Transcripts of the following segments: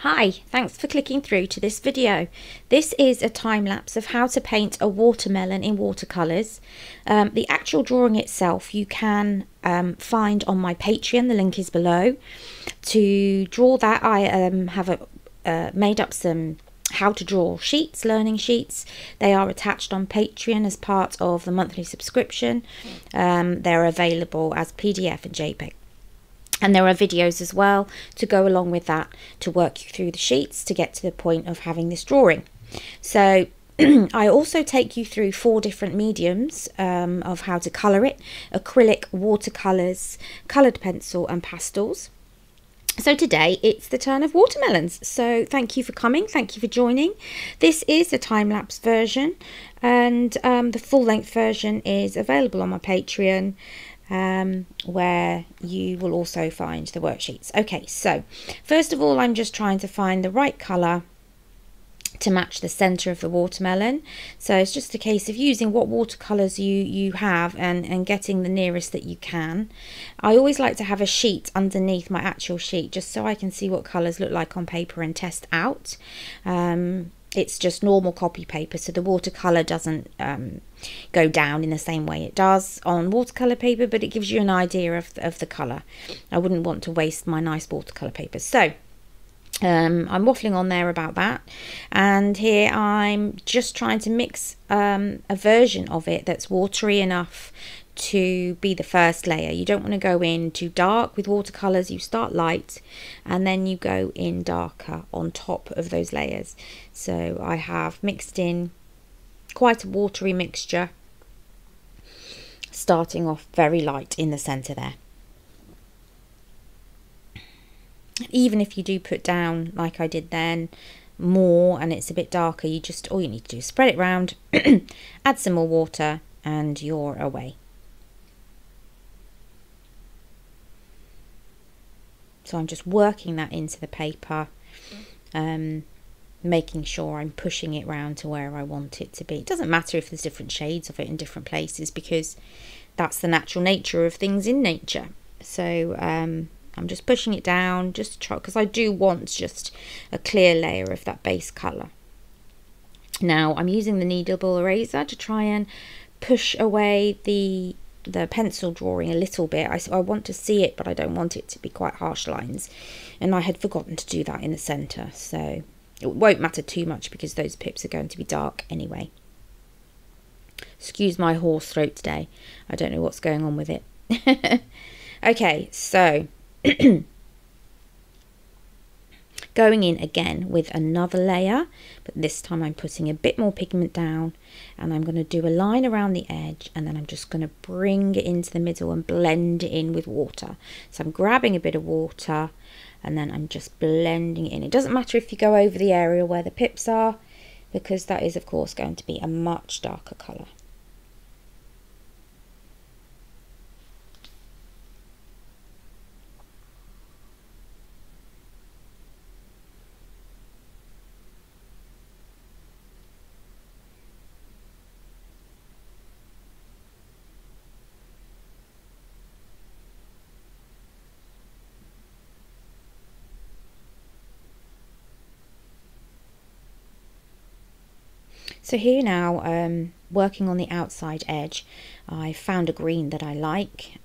Hi, thanks for clicking through to this video. This is a time lapse of how to paint a watermelon in watercolours. The actual drawing itself you can find on my Patreon, the link is below. To draw that I have made up some how to draw sheets, learning sheets. They are attached on Patreon as part of the monthly subscription. They're available as PDF and JPEG. And there are videos as well to go along with that to work you through the sheets to get to the point of having this drawing. So I also take you through 4 different mediums of how to colour it: acrylic, watercolours, coloured pencil and pastels. So today it's the turn of watermelons. So thank you for coming, thank you for joining. This is a time-lapse version, and the full-length version is available on my Patreon, where you will also find the worksheets. Okay, so first of all I'm just trying to find the right colour to match the centre of the watermelon. So it's just a case of using what watercolours you have and getting the nearest that you can. I always like to have a sheet underneath my actual sheet just so I can see what colours look like on paper and test out. It's just normal copy paper, so the watercolour doesn't go down in the same way it does on watercolour paper, but it gives you an idea of the colour. I wouldn't want to waste my nice watercolour paper. So I'm waffling on there about that, and here I'm just trying to mix a version of it that's watery enough to be the first layer. You don't want to go in too dark with watercolours. You start light and then you go in darker on top of those layers. So I have mixed in quite a watery mixture, starting off very light in the centre there. Even if you do put down, like I did then, more and it's a bit darker, you just, all you need to do is spread it round, add some more water and you're away. So I'm just working that into the paper, making sure I'm pushing it round to where I want it to be. It doesn't matter if there's different shades of it in different places, because that's the natural nature of things in nature. So I'm just pushing it down, just to try, because I do want just a clear layer of that base colour. Now I'm using the kneadable eraser to try and push away the pencil drawing a little bit. I want to see it, but I don't want it to be quite harsh lines, and I had forgotten to do that in the centre, so it won't matter too much because those pips are going to be dark anyway. Excuse my hoarse throat today, I don't know what's going on with it. Okay, so going in again with another layer, but this time I'm putting a bit more pigment down, and I'm going to do a line around the edge, and then I'm just going to bring it into the middle and blend it in with water. So I'm grabbing a bit of water and then I'm just blending it in. It doesn't matter if you go over the area where the pips are, because that is of course going to be a much darker colour. So here now, working on the outside edge, I found a green that I like.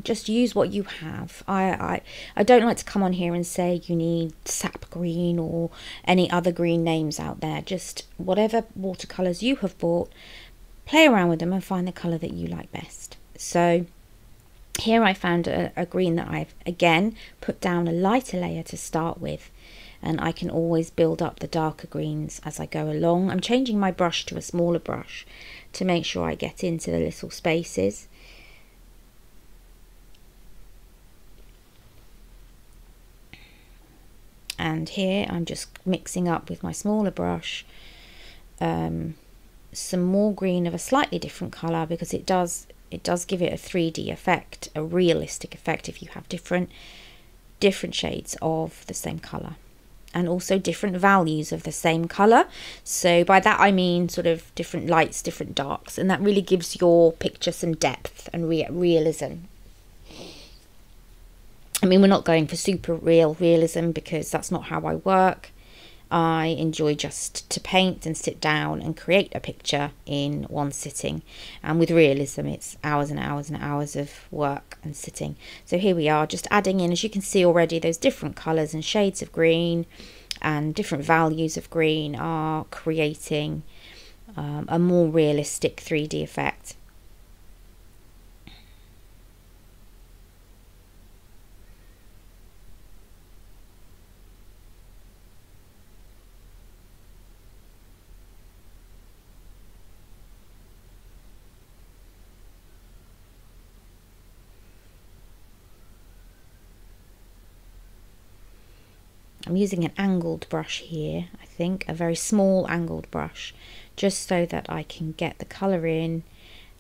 Just use what you have. I don't like to come on here and say you need sap green or any other green names out there. Just whatever watercolours you have bought, play around with them and find the colour that you like best. So here I found a green that I've again put down a lighter layer to start with, and I can always build up the darker greens as I go along. I'm changing my brush to a smaller brush to make sure I get into the little spaces. And here I'm just mixing up with my smaller brush some more green of a slightly different colour, because it does give it a 3D effect, a realistic effect, if you have different shades of the same colour. And also different values of the same colour. So by that I mean sort of different lights, different darks, and that really gives your picture some depth and realism. mean, we're not going for super realism because that's not how I work. I enjoy just to paint and sit down and create a picture in one sitting. And with realism, it's hours and hours and hours of work and sitting. So here we are, just adding in, as you can see already, those different colours and shades of green and different values of green are creating a more realistic 3D effect. I'm using an angled brush here, I think, a very small angled brush, just so that I can get the colour in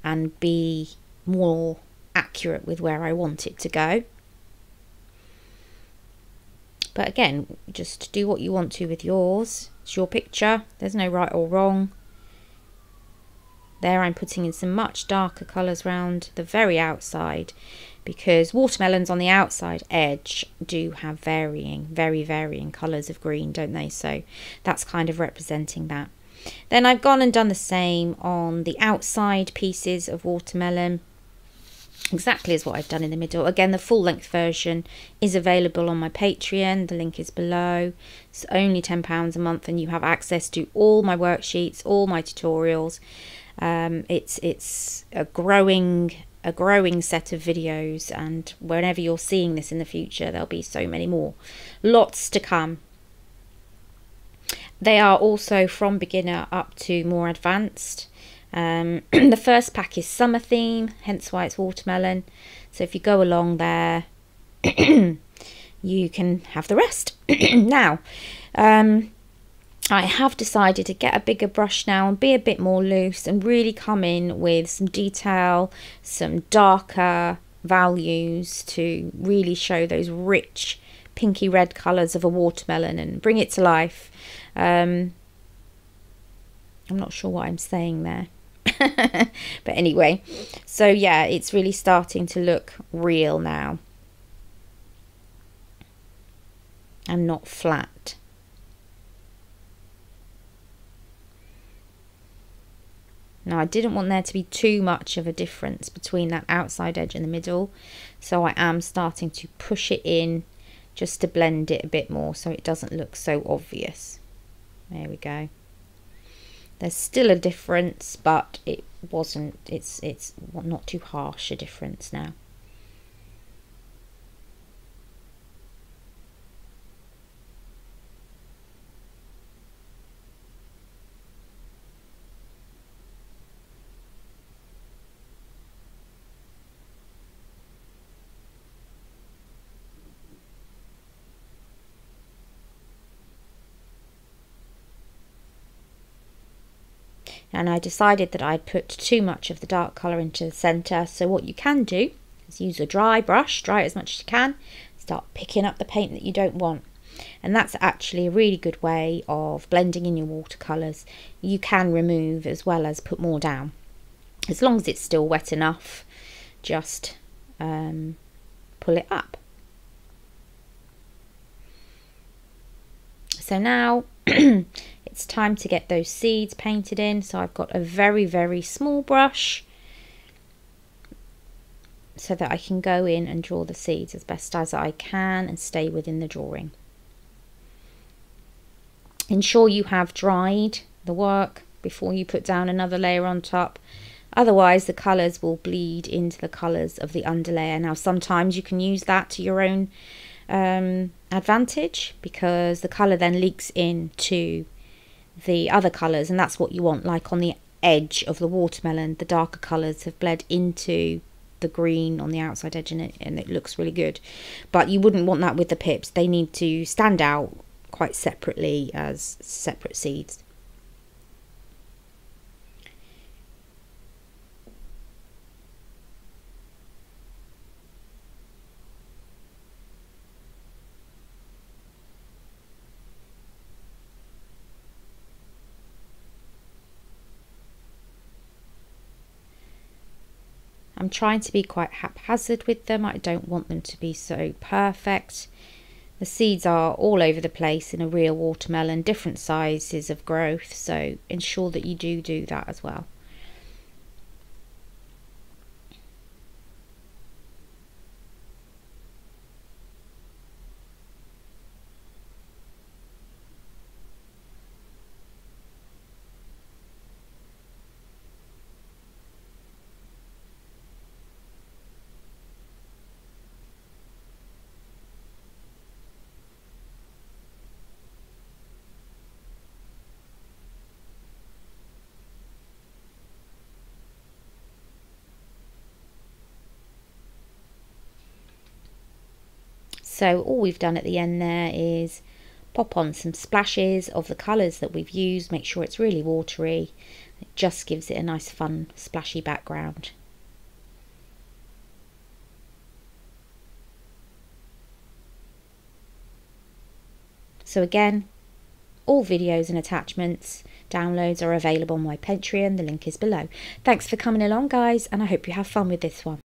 and be more accurate with where I want it to go. But again, just do what you want to with yours. It's your picture, there's no right or wrong. There I'm putting in some much darker colours around the very outside, because watermelons on the outside edge do have very varying colours of green, don't they? So that's kind of representing that. Then I've gone and done the same on the outside pieces of watermelon, exactly as what I've done in the middle. Again, the full length version is available on my Patreon, the link is below. It's only £10 a month and you have access to all my worksheets, all my tutorials. It's a growing set of videos, and whenever you're seeing this in the future, there'll be so many more, lots to come. They are also from beginner up to more advanced. The first pack is summer theme, hence why it's watermelon. So if you go along there, you can have the rest. Now, I have decided to get a bigger brush now and be a bit more loose and really come in with some detail, some darker values to really show those rich pinky red colours of a watermelon and bring it to life. I'm not sure what I'm saying there. But anyway, so yeah, it's really starting to look real now and not flat. Now I didn't want there to be too much of a difference between that outside edge and the middle, so I am starting to push it in just to blend it a bit more so it doesn't look so obvious. There we go. There's still a difference, but it's not too harsh a difference now. And I decided that I'd put too much of the dark colour into the centre, so what you can do is use a dry brush, dry it as much as you can, start picking up the paint that you don't want. And that's actually a really good way of blending in your watercolours. You can remove as well as put more down. As long as it's still wet enough, just pull it up. So now it's time to get those seeds painted in. So I've got a very small brush so that I can go in and draw the seeds as best as I can and stay within the drawing. Ensure you have dried the work before you put down another layer on top. Otherwise the colours will bleed into the colours of the underlayer. Now sometimes you can use that to your own advantage, because the colour then leaks into the other colours, and that's what you want. Like on the edge of the watermelon, the darker colours have bled into the green on the outside edge, and it looks really good. But you wouldn't want that with the pips. They need to stand out quite separately as separate seeds. I'm trying to be quite haphazard with them. I don't want them to be so perfect. The seeds are all over the place in a real watermelon, different sizes of growth, so ensure that you do that as well. So all we've done at the end there is pop on some splashes of the colours that we've used. Make sure it's really watery. It just gives it a nice fun splashy background. So again, all videos and attachments, downloads are available on my Patreon. The link is below. Thanks for coming along, guys, and I hope you have fun with this one.